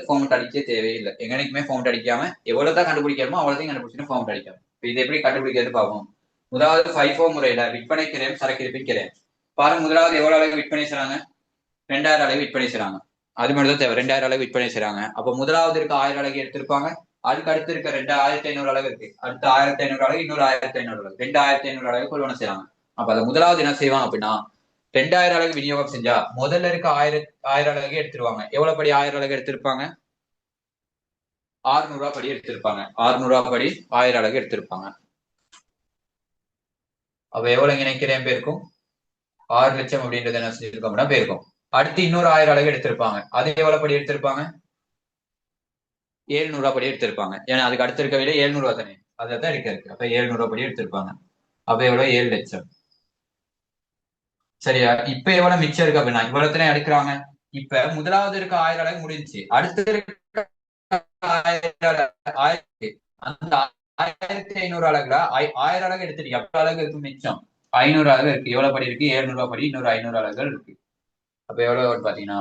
ஃபார்மட் அடிக்க தேவையில்லை. எங்கனைக்குமே ஃபார்மட் அடிக்காம எவ்வளவுதான் கண்டுபிடிக்கணுமோ அவ்வளவுதான் கண்டுபிடிச்சு ஃபார்மட் அடிக்காம. இது எப்படி கண்டுபிடிக்கிறது பார்ப்போம். முதலாவது 5 முறையில விற்பனை கிரயம் சரக்கிருப்பின் கிரயம் பாருங்க. முதலாவது எவ்வளவு அளவு விற்பனை செய்றாங்க, 2000 அளவு விற்பனை செய்றாங்க. அது மட்டும் தான் தேவை. 2000 அளவு விற்பனை செய்றாங்க. அப்ப முதலாவது இருக்க 1000 அலகு எடுத்திருப்பாங்க. அதுக்கு அடுத்து இருக்க 2500 அளவு இருக்கு. அடுத்து 1500 அளவு, இன்னொரு 1500 அளவு, 2500 அளவு கொள்வனை செய்றாங்க. அப்ப அதை முதலாவது என்ன செய்வாங்க அப்படின்னா 2000 அலகு விநியோகம் செஞ்சா முதல்ல இருக்க 1000 அலகு எடுத்துருவாங்க. எவ்வளவு படி 1000 அலகு எடுத்திருப்பாங்க, 600 ரூபாய் படி எடுத்திருப்பாங்க. 600 ரூபாய் படி 1000 அலகு எடுத்திருப்பாங்க. அப்ப எவ்வளவு நினைக்கிறேன் பேருக்கும் 6 லட்சம் அப்படின்றது என்ன செஞ்சிருக்கோம் அப்படின்னா பேருக்கும். அடுத்து இன்னொரு 1000 அலகு எடுத்திருப்பாங்க. அது எவ்வளவு படி எடுத்திருப்பாங்க, 700 ரூபாய் படி எடுத்திருப்பாங்க. ஏன்னா அதுக்கு அடுத்து இருக்க விட 700 ரூபாய் தானே, அதான் இருக்கு. அப்ப 700 ரூபாய் படி எடுத்திருப்பாங்க. அப்ப எவ்வளவு 7 லட்சம் சரியா. இப்ப எவ்வளவு மிச்சம் இருக்கு அப்படின்னா இவ்வளவு எடுக்கிறாங்க. இப்ப முதலாவது இருக்க 1000 அலகு முடிஞ்சு அடுத்து இருக்க 1000 அந்த 1500 அலகுல 1000 அலகு எடுத்துட்டீங்க. அப்ப அலகு இருக்கு மிச்சம் 500 அலகு இருக்கு. எவ்வளவு படி இருக்கு, 700 ரூபாய் படி இன்னொரு 500 அலகுகள் இருக்கு. அப்ப எவ்வளவு பாத்தீங்கன்னா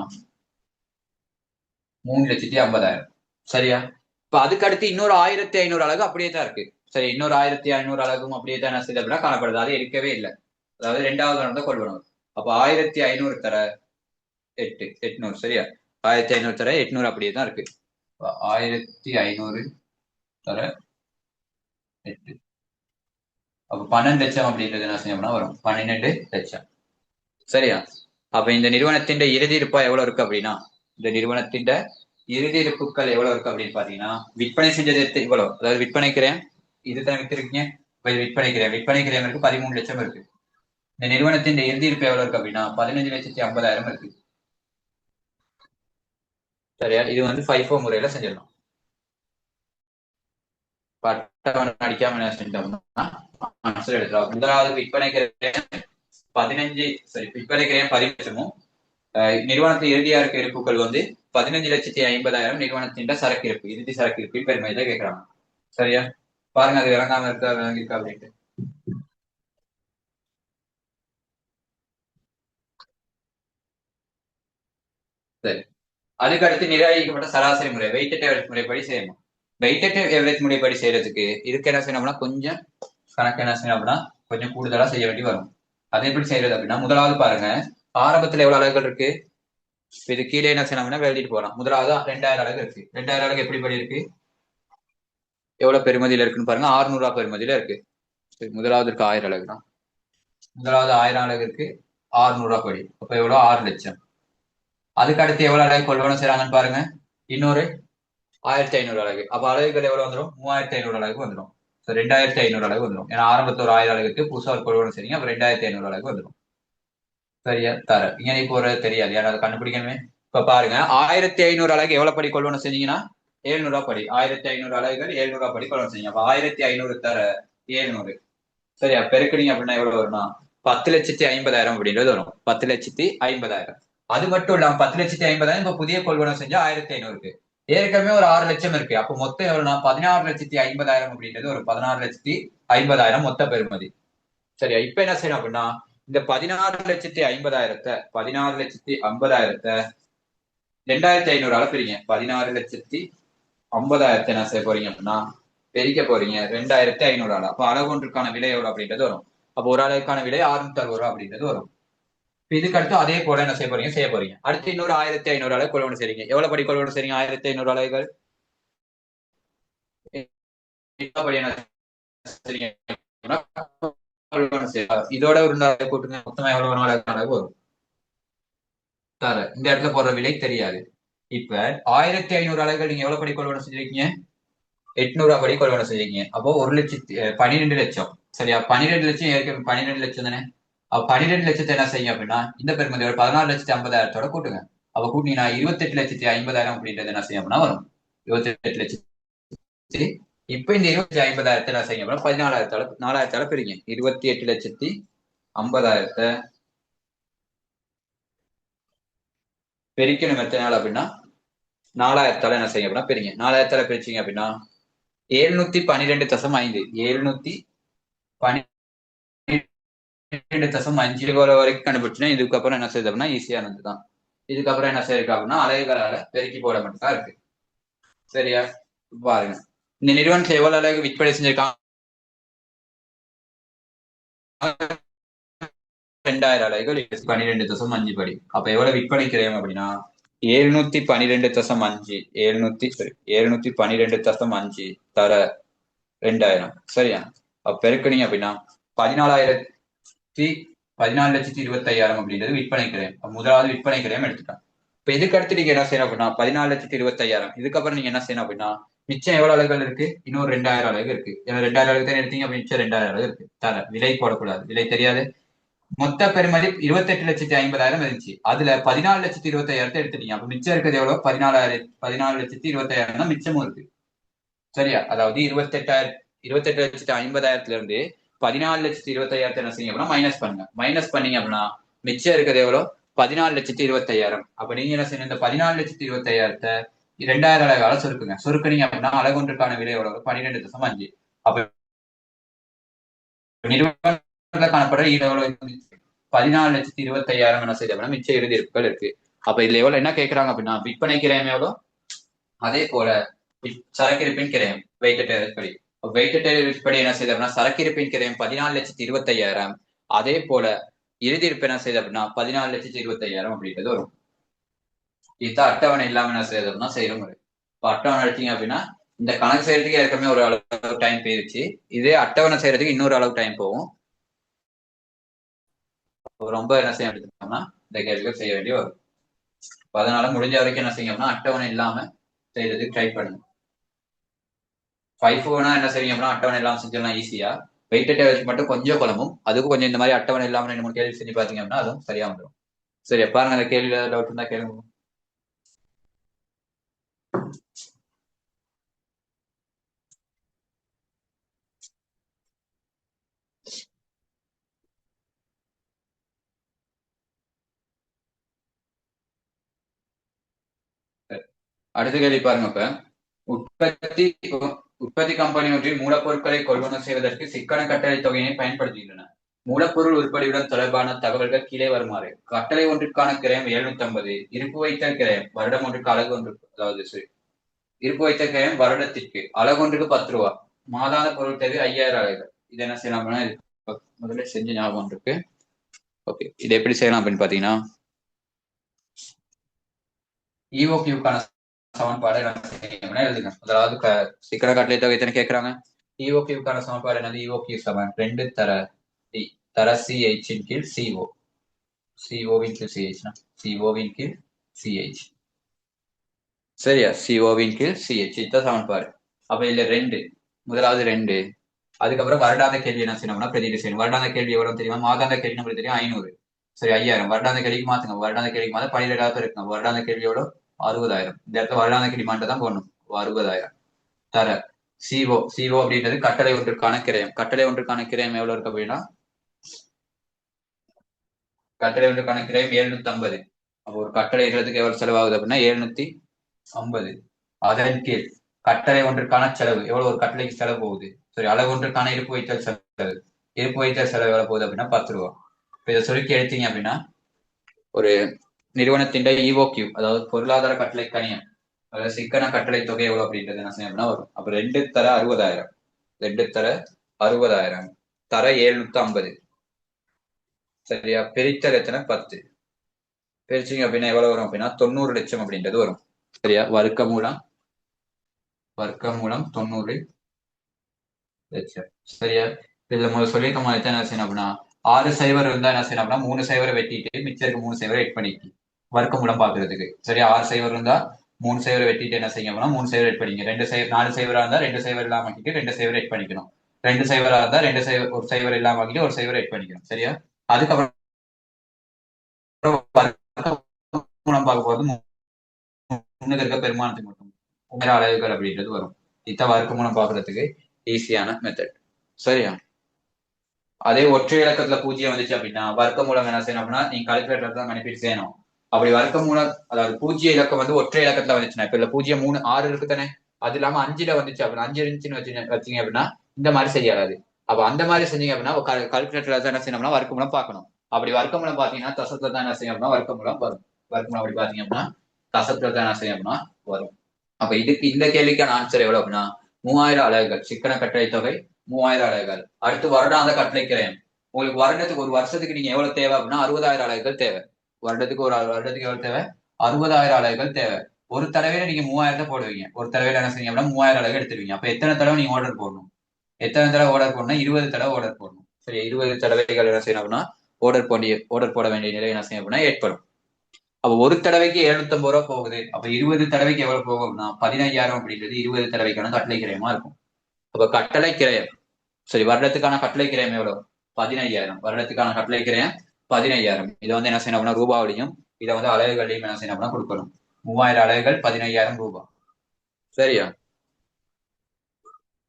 3,50,000 சரியா. இப்ப அதுக்கு அடுத்து இன்னொரு 1500 அலகு அப்படியே தான் இருக்கு. சரி, இன்னொரு 1500 அலகும் அப்படியே தான் என்ன செய்யுது அப்படின்னா காணப்படுது. அது இருக்கவே இல்லை. அதாவது 2வது நடந்த கொள்வனவு. அப்ப 1500 தர 800 சரியா. 1500 தர 800 அப்படியே தான் இருக்கு. 1500 தர 8 அப்ப 12 லட்சம் அப்படின்றது என்ன செய்யணும்னா வரும் 12 லட்சம் சரியா. அப்ப இந்த நிறுவனத்தின் இறுதி இருப்பா எவ்வளவு இருக்கு அப்படின்னா, இந்த நிறுவனத்தின் இறுதி இருப்புகள் எவ்வளவு இருக்கு அப்படின்னு பாத்தீங்கன்னா விற்பனை செஞ்சது இவ்வளவு, அதாவது விற்பனை கிரயம் இதுதான் வித்திருக்கீங்க. விற்பனை கிரயம் இருக்கு 13 லட்சம் இருக்கு. இந்த நிறுவனத்தின் இறுதி இருப்பு எவ்வளவு இருக்கு அப்படின்னா 15,50,000 இருக்கு சரியா. இது வந்து 5 முறையில செஞ்சிடலாம். அட்டவணை அடிக்காம என்ன செஞ்சோம்னா ஆன்சர் எடுக்கலாம். முதலாவது விற்பனை கிரயம் 15 லட்சமும் நிறுவனத்தின் இறுதியா இருக்க இருப்புகள் வந்து 15,50,000 நிறுவனத்தின் சரக்கு இருப்பு இறுதி சரக்கு இருப்பின் பெருமை தான் கேட்கறாங்க சரியா. பாருங்க அது விளங்காம இருக்கா விளங்கிருக்கா அப்படின்ட்டு. சரி, அதுக்கு அடுத்து நிர்ணயிக்கப்பட்ட சராசரி முறை வெயிட்டட் எவரேஜ் முறைப்படி செய்யணும். வெயிட்டட் எவரேஜ் முறைப்படி செய்யறதுக்கு இதுக்கு என்ன செய்யணும் அப்படின்னா கொஞ்சம் கணக்கு என்ன செய்யணும் அப்படின்னா கொஞ்சம் கூடுதலா செய்ய வேண்டி வரும். அது எப்படி செய்யறது அப்படின்னா முதலாவது பாருங்க ஆரம்பத்துல எவ்வளவு அலகுகள் இருக்கு. இது கீழே என்ன செய்யணும்னா எழுதிட்டு போகலாம். முதலாவது 2000 அலகு இருக்கு. 2000 அலகு எப்படி படி இருக்கு, எவ்வளவு பெருமதியில இருக்குன்னு பாருங்க. 600 ரூபாய் பெருமதியில இருக்கு. முதலாவது இருக்கு 1000 அலகு தான். முதலாவது 1000 அலகு இருக்கு 600 ரூபாய் படி. அப்ப எவ்வளவு 6 லட்சம். அதுக்கு அடுத்து எவ்வளவு அலகு கொள்வனம் செய்யறாங்கன்னு பாருங்க. இன்னொரு 1500 அலகு. அப்ப அலகுகள் எவ்வளவு வந்துடும், 3500 அலகு வந்துடும். 2500 அலகு வந்துடும். ஏன்னா ஆரம்பத்துல ஒரு 1000 அலகுக்கு புதுசா ஒரு கொள்வனம் செய்றீங்க. அப்ப 2500 அலகு வந்துடும் சரியா. தர இங்க போறது தெரியாது, ஏன்னா அதை கண்டுபிடிக்கணுமே. இப்ப பாருங்க 1500 அலகு எவ்வளவு படி கொள்வனம் செஞ்சீங்கன்னா 700 ரூபாய் படி. 1500 அலகுகள் 700 ரூபாய் படி கொள்வனம் செய்யுங்க. அப்ப 1500 தர 700 சரியா. பெருக்குனீங்க அப்படின்னா எவ்வளவு வரும்னா 10,50,000 அப்படின்றது வரும். 10,50,000 அது மட்டும் இல்லாம 10,50,000 இப்ப புதிய கொள்வனம் செஞ்சா 1,500 ஏற்கனவே ஒரு 6 லட்சம் இருக்கு. அப்ப மொத்தம் எவ்வளவுனா 16,50,000 அப்படின்றது ஒரு 16,50,000 மொத்த பெறுமதி. சரியா? இப்ப என்ன செய்யணும் அப்படின்னா இந்த 16,50,000 16,50,000 2,500 பிரிங்க. 16,50,000 என்ன செய்ய போறீங்க அப்படின்னா பெருக்க போறீங்க 2,500. அப்ப அலகு ஒன்றுக்கான விலை எவ்வளவு அப்படின்றது வரும். அப்போ ஒரு அலகுக்கான விலை 660 அப்படின்றது வரும். இதுக்கு அடுத்து அதே போல என்ன செய்ய போறீங்க அடுத்து இன்னொரு 1,500 அலகு கொள்வனவு செய்றீங்க. எவ்வளவு படி கொள்வனவு செய்றீங்க? 1,500 அலகுகள் இதோட ஒரு கூட்டுங்க. மொத்தமா எவ்வளவு அலகு வரும் தர இந்த இடத்துல போடுற விலை தெரியாது. இப்ப 1,500 அலகுகள் நீங்க எவ்வளவு படி கொள்வனவு செஞ்சிருக்கீங்க? 800 படி கொள்வனவு செஞ்சீங்க. அப்போ 12 லட்சம். சரியா? 12 லட்சம் ஏற்கனவே 12 லட்சம் தானே. அப்ப 12 லட்சத்தை என்ன செய்யுங்க அப்படின்னா இந்த பெருமதியோட 14,50,000 கூட்டுங்க. அப்ப கூட்டினா 28,50,000 அப்படின்றது என்ன செய்யும் அப்படின்னா வரும். 28 லட்சத்தி இப்ப இந்த 20,50,000 என்ன செய்யுங்க அப்படின்னா 4,000 பிரிங்க. 28,50,000 பெருக்கணும் எத்தனை நாள் அப்படின்னா 4,000 என்ன செய்யுங்க அப்படின்னா பிரிங்க. 4,000 பிரிச்சிங்க அப்படின்னா 712.5 712.5 வரைக்கும் கண்டுபிடிச்சுன்னா இதுக்கப்புறம் என்ன செய்யுது அப்படின்னா ஈஸியானதுதான். இதுக்கப்புறம் என்ன செய்யிருக்கு அப்படின்னா அலகுகளால பெருக்கி போட மட்டும் தான் இருக்கு. சரியா? பாருங்க இந்த நிறுவனத்துல எவ்வளவு அலகு விற்பனை செஞ்சிருக்காங்க? 2,000 அலகுகள் 12.5 படி. அப்ப எவ்வளவு விற்பனை கிரயம் அப்படின்னா 712.5 712.5 தர 2,000. சரியா? அப்ப பெருக்கணிங்க அப்படின்னா 14,20,000 அப்படின்றது விற்பனை கிரயம். முதலாவது விற்பனை கிரயம் எடுத்துட்டோம். இப்ப இதுக்கு அடுத்து நீங்க என்ன செய்யணும் அப்படின்னா 14,20,000 இதுக்கப்புறம் நீங்க என்ன செய்யணும் அப்படின்னா மிச்சம் எவ்வளவு அலகுகள் இருக்கு? இன்னொரு 2,000 அலகு இருக்கு. ஏன்னா 2,000 அலகு தான் எடுத்தீங்க அப்படி மிச்சம் 2,000 அலகு இருக்கு. தர விலை போடக்கூடாது, விலை தெரியாது. மொத்த பெருமதி 28,50,000 இருந்துச்சு. அதுல 14,20,000 எடுத்துட்டீங்க. அப்ப மிச்சம் இருக்கிறது எவ்வளவு? 14,20,000 தான் மிச்சமும் இருக்கு. சரியா? அதாவது 28,50,000 இருந்து 14,20,000 என்ன செய்யுங்க அப்படின்னா மைனஸ் பண்ணுங்க. மைனஸ் பண்ணீங்க அப்படின்னா மிச்சம் இருக்கிறது எவ்வளவு? 14,20,000. அப்ப நீங்க என்ன செய்யணும்? இந்த 14,20,000 2,000 அலகால சுருக்குங்க. சுருக்குனீங்க அப்படின்னா அலகு ஒன்றுக்கான விலை எவ்வளவு? 12.5. அப்ப நிறுவனத்துல காணப்படுற எவ்வளவு? 14,20,000 என்ன செய்யுது அப்படின்னா மிச்ச இறுதி இருப்புகள் இருக்கு. அப்ப இதுல எவ்வளவு என்ன கேட்கறாங்க அப்படின்னா விற்பனை கிரயம் எவ்வளவு, அதே போல சரக்கிருப்பின் கிரயம் வெயிட்டட் ஆவரேஜ் படி. வெயிட்டட் ஆவரேஜ் படி என்ன செய்யுது அப்படின்னா சரக்கிருப்பின் கிரயம் 14,20,000. அதே போல இறுதி இருப்பு என்ன செய்யுது அப்படின்னா 14,20,000 அப்படின்றது வரும். இதுதான் அட்டவணை இல்லாம என்ன செய்யுது அப்படின்னா செய்யற முறை. இப்ப அட்டவணை எடுத்தீங்க அப்படின்னா இந்த கணக்கு செய்யறதுக்கு ஏற்கனவே ஒரு அளவு டைம் போயிருச்சு. இதே அட்டவணை செய்யறதுக்கு இன்னொரு அளவு டைம் போகும். ரொம்ப என்ன செய்ய வேண்டியதுன்னா இந்த கேள்விகள் செய்ய வேண்டிய வரும். அதனால முடிஞ்ச வரைக்கும் என்ன செய்யணும்னா அட்டவணை இல்லாம செய்யறதுக்கு ட்ரை பண்ணுங்க. 5-4 என்ன செய்வீங்க அப்படின்னா அட்டவணை இல்லாம செஞ்சோம்னா ஈஸியா. வெயிட்டட் ஆவரேஜ் மட்டும் கொஞ்சம் குழம்பும். அதுக்கும் கொஞ்சம் இந்த மாதிரி அட்டவணை இல்லாம 2-3 கேள்வி செஞ்சு பாத்தீங்க அப்படின்னா அதுவும் சரியா வந்துடும். சரி, பாருங்க அந்த கேள்வியில டவுட் இருந்தா கேளுங்க. அடுத்த கேள்வி பாருங்க. இப்ப உற்பத்தி கம்பெனி ஒன்றில் மூலப்பொருட்களை கொள்வனவு செய்வதற்கு சிக்கன கட்டளை தொகையினை பயன்படுத்துகின்றன. மூலப்பொருள் உருப்படியுடன் தொடர்பான தகவல்கள் கீழே வருமாறு. கட்டளை ஒன்றுக்கான கிரயம் 750. இருப்பு வைத்தல் கிரயம் வருடம் ஒன்றுக்கு அலகு ஒன்று, அதாவது இருப்பு வைத்தல் கிரயம் வருடத்திற்கு அலகு ஒன்றுக்கு 10 ரூபா. மாதாந்த பொருள் தேவை 5,000 அலகுகள். இது என்ன செய்யலாம்னா முதல்ல செஞ்ச ஞாபகம் இருக்கு. ஓகே, இது எப்படி செய்யலாம் அப்படின்னு பாத்தீங்கன்னா இஓகியூக்கான சமன்பாடு எழுதுங்க. அதாவது சிக்கன கட்டளை தொகை எத்தனை கேட்கறாங்க? இஓகியூக்கான சமன்பாடு என்னது? இஓகியூ சமன் 2 தர சிஹெச் இன் கீழ் சிஓ. சிஓவின் கீழ் சிஹெச் சிஓவின் கீழ் சிஹெச். சரியா? சிஓவின் கீழ் சிஹெச் இதுதான் சமன்பாடு. அப்ப இதுல 2 முதலாவது 2. அதுக்கப்புறம் வருடாந்த கேள்வி என்ன செய்யணும்னா பிரதிநிதி செய்யணும். வருடாந்த கேள்வி எவ்வளவு தெரியுமா? மாதாந்த கேள்வி நம்மளுக்கு தெரியும் 500. சரி, 5,000. வருடாந்த கேள்விக்கு மாத்துங்க. வருடாந்த கேள்விக்கு மாத்த 12,000 இருக்குங்க. வருடாந்த கேள்வி எவ்வளவு? 60,000. இந்த இடத்துல வருடாந்த கேள்வி மாட்ட தான் போடணும். 60,000 தர சிஓ. சிஓ அப்படின்றது கட்டளை ஒன்றுக்கான கிரயம். கட்டளை ஒன்றுக்கான கிரயம் எவ்வளவு இருக்கு அப்படின்னா கட்டளை ஒன்றுக்கான கிரயம் 750. அப்போ ஒரு கட்டளை எழுதுறதுக்கு எவ்வளவு செலவாகுது அப்படின்னா 750. அதன் கீழ் கட்டளை ஒன்றுக்கான செலவு எவ்வளவு, ஒரு கட்டளைக்கு செலவு போகுது, சரி, அளவு ஒன்றுக்கான இருப்பு வைத்தல் செலவு, இருப்பு வைத்தல் செலவு எவ்வளவு போகுது அப்படின்னா 10 ரூபா. இப்ப இதை சுருக்கி எடுத்தீங்க அப்படின்னா ஒரு நிறுவனத்தின் இஓக்யூ, அதாவது பொருளாதார கட்டளை கணியம், அதாவது சிக்கன கட்டளை தொகை எவ்வளவு அப்படின்றது என்ன செய்யணும் அப்படின்னா வரும். அப்ப 2 தர 60,000, 2 தர 60,000 தர 750. சரியா, பிரித்தல் எத்தனை 10, பிரிச்சிங்க அப்படின்னா எவ்வளவு வரும் அப்படின்னா 90 லட்சம் அப்படின்றது வரும். சரியா, வர்க்க மூலம் 90 லட்சம். சரியா, இதுல முதல்ல சொல்லியிருக்க மாதிரி என்ன செய்யணும் அப்படின்னா 6 சைவர் இருந்தா என்ன செய்யணும் அப்படின்னா 3 சைவரை வெட்டிட்டு மிச்சம் இருக்க 3 சைவரை எட் பண்ணிட்டு வர்க்க மூலம் பாக்குறதுக்கு. சரியா, 6 சைவர் இருந்தா 3 சைவரை வெட்டிட்டு என்ன செய்யணும் அப்படின்னா 3 சைவர் எட் பண்ணிக்க. 4 சைவரா இருந்தா 2 சைவர் இல்லாம ஆக்கிட்டு 2 சைவர் எட் பண்ணிக்கணும். 2 சைவரா இருந்தா 2 சைவர், ஒரு சைவர் இல்லாம ஆக்கிட்டு ஒரு சைவர் எட் பண்ணிக்கணும். சரியா, அதுக்கப்புறம் வர்க்க மூலம் பார்க்க போது முன்னுக்கு இருக்க பெருமானத்துக்கு மட்டும் உண்மையான அலகுகள் அப்படின்றது வரும். இதான் வர்க்க மூலம் பாக்குறதுக்கு ஈஸியான மெத்தட். சரியா, அதே ஒற்றை இலக்கத்துல பூஜ்ஜியம் வந்துச்சு அப்படின்னா வர்க்க மூலம் என்ன செய்யணும் அப்படின்னா நீங்க கால்குலேட்டர் தான் கணிப்பீடு செய்யணும். அப்படி வர்க்க மூலம், அதாவது பூஜ்ஜிய இலக்கம் வந்து ஒற்றை இலக்கத்துல வந்துச்சுன்னா, இப்ப இல்ல 0 3 6 இருக்கு தானே, அது இல்லாம 5ல வந்துச்சு அப்படின்னா 5 இருந்துச்சுன்னு வச்சீங்க அப்படின்னா இந்த மாதிரி செய்யாது. அப்ப அந்த மாதிரி செஞ்சீங்க அப்படின்னா கால்குலேட்டர்ல தான் என்ன செய்யணும்னா வர்க்க மூலம் பார்க்கணும். அப்படி வர்க்க மூலம் பாத்தீங்கன்னா தசத்துல தான் என்ன செய்யும் அப்படின்னா வர்க்க மூலம் வரும். வர்க்க மூலம் அப்படி பாத்தீங்க அப்படின்னா தசத்துல தான் என்ன செய்யும் அப்படின்னா வரும். அப்ப இதுக்கு இந்த கேள்விக்கான ஆன்சர் எவ்வளவு அப்படின்னா 3000 அலகுகள். சிக்கன கட்டளை தொகை 3000 அலகுகள். அடுத்து வருடாந்த கட்டளை கிரயம். உங்களுக்கு வருடத்துக்கு, ஒரு வருஷத்துக்கு நீங்க எவ்வளவு தேவை அப்படின்னா 60,000 அலகுகள் தேவை. வருடத்துக்கு எவ்வளவு தேவை, 60,000 அலகுகள் தேவை. ஒரு தடவையில நீங்க 3000 போடுவீங்க. ஒரு தடவையில என்ன செய்வீங்க அப்படின்னா 3000 அலகு எடுத்துருவீங்க. அப்ப எத்தனை தடவை நீங்க ஆர்டர் போடணும், எத்தனை தடவை ஆர்டர் போடணும், 20 தடவை ஆர்டர் போடணும். சரி, 20 தடவைகள் என்ன செய்யணும் அப்படின்னா ஆர்டர் போட வேண்டிய நிலை என்ன செய்யும் அப்படின்னா ஏற்படும். அப்ப ஒரு தடவைக்கு 750 ரூபா போகுது. அப்ப 20 தடவைக்கு எவ்வளவு போகும் அப்படின்னா 15,000 அப்படின்றது 20 தடவைக்கான கட்டளை கிரயமா இருக்கும். அப்ப கட்டளை கிரயம், சரி, வருடத்துக்கான கட்டளை கிரயம் எவ்வளவு 15,000. வருடத்துக்கான கட்டளை கிரயம் 15,000. இதை வந்து என்ன செய்யணும் அப்படின்னா ரூபாவிலையும் இதை வந்து அலகுகளையும் என்ன செய்யணும் அப்படின்னா கொடுக்கணும். 3000 அலகுகள் 15,000 ரூபாய். சரியா,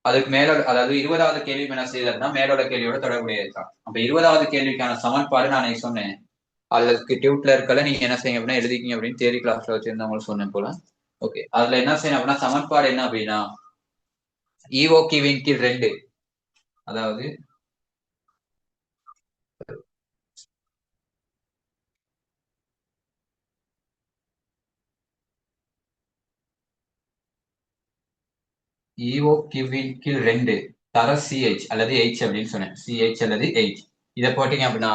அதுக்கு மேல, அதாவது 20வது கேள்வி என்ன செய்யறதுன்னா மேலோட கேள்வியோட தொடர்புடையதுதான். அப்ப 20வது கேள்விக்கான சமன்பாடு நான் சொன்னேன். அதுக்கு டியூட்ல இருக்கல நீங்க என்ன செய்யுங்க அப்படின்னா எழுதிக்கிங்க அப்படின்னு தியரி கிளாஸ்ல வச்சிருந்தவங்களுக்கு சொன்னேன் போல. ஓகே, அதுல என்ன செய்யணும் அப்படின்னா சமன்பாடு என்ன அப்படின்னா ஈஓகிவின் கீழ் 2, அதாவது ஈஓகிவின் கீழ் 2 தர சிஹெச் அல்லது எச் அப்படின்னு சொன்னேன். சிஹெச் அல்லது எச் இதை போட்டீங்க அப்படின்னா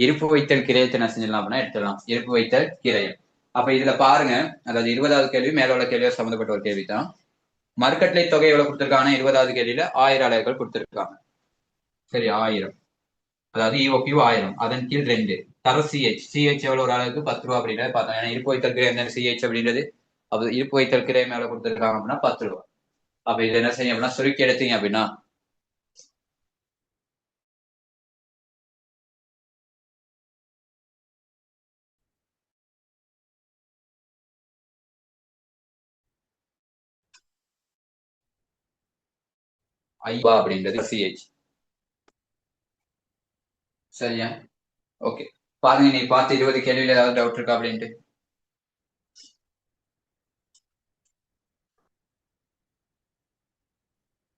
இருப்பு வைத்தல் கிரயத்தை என்ன செஞ்சிடலாம் அப்படின்னா எடுத்துடலாம். இருப்பு வைத்தல் கிரயம். அப்ப இதுல பாருங்க, அதாவது 20வது கேள்வி மேலோட கேள்வியோட சம்பந்தப்பட்ட ஒரு கேள்வி தான். மறுக்கட்டளை தொகை எவ்வளவு கொடுத்திருக்காங்க 20வது கேள்வியில 1000 அலகுகள் கொடுத்திருக்காங்க. சரி, 1000, அதாவது இஓகியூ 1000, அதன் கீழ் 2 தர சிஹெச். சிஹெச் எவ்வளவு, ஒரு அலகுக்கு 10 ரூபா அப்படின்றத பார்த்தோம். ஏன்னா இருப்பு வைத்தல் கிரயம் சிஹெச் அப்படின்றது, அப்ப இருப்பு வைத்தல் கிரயம் எவ்வளவு கொடுத்திருக்காங்க அப்படின்னா 10 ரூபா. அப்ப இது என்ன செய்யும் அப்படின்னா சுருக்கி எடுத்தீங்க அப்படின்னா ஐபா அப்படின்றது சிஹெச். சரியா, ஓகே. பாருங்க, நீ பார்த்து 20 கேள்வியில ஏதாவது டவுட் இருக்கா அப்படின்ட்டு.